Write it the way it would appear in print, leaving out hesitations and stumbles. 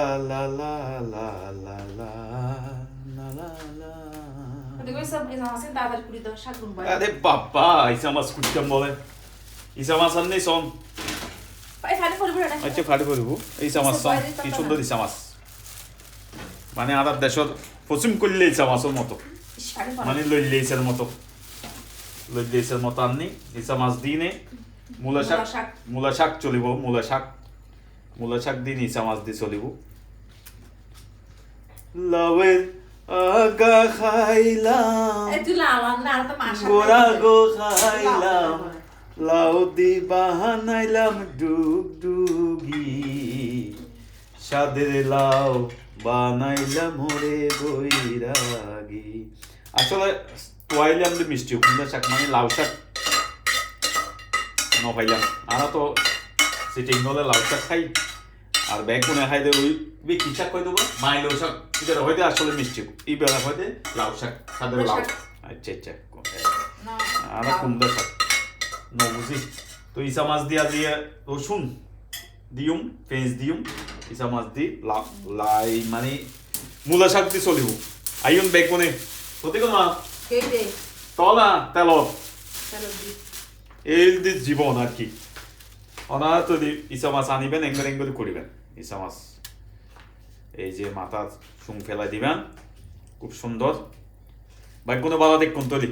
লা লা লা লা লা লা লা লা। আরে বাবা ইসা মাছ কুটকাম বলে ইসা মাছ আর নেই সন আচ্ছা ফাটি করবো ইসা মাছ সন কি সুন্দর ইসা মাছ মানে আদার দেশর পশ্চিম করলে ইসা মাছের মতো মানে লইলে ইসার মতো লইলে ইসার মতো আননি ইসা মাছ দিনে মূলা শাক চলিব মূলা শাক দিন ইসা মাছ দিয়ে চলিব লাউয়ের আগা খাইলাম গোড়া গো খাইলাম লাউ দি বানাইলাম ডুগডুগি সাদের লাউ বানাইলাম ওরে বৈরাগী আসলে তোয়াইলাম যে মিষ্টি কুমড়া শাক মানে লাউ শাক নপাইলাম আমরা তো সিটিং হলে লাউ শাক খাই আর ব্যাগ কোনে খাই দে ওই কি শাক কই দেবো মাই লাউ শাক এটা হইতে আসলে মিষ্টি এই বেলা হইতে লাউ শাক সাদের লাউ আচ্ছা আচ্ছা আর কুমড়া শাক বুঝি তো ইসা মাছ দিয়ে রসুন দিউম পেঁয়াজ দিউম ইসা মাছ দি লাই মানে মূলা শাক দিয়ে চলিব আইন ব্যাগ কোনে সত্যি কোন তলা তেল এই দি জীবন আর কি অনাথ ইসা মাছ আনিবেন এঙ্গল করিবেন ইসা মাছ এই যে মাথা সুং ফেলা দিবেন খুব সুন্দর ভাগ্য ভালো দেখুন তৈরি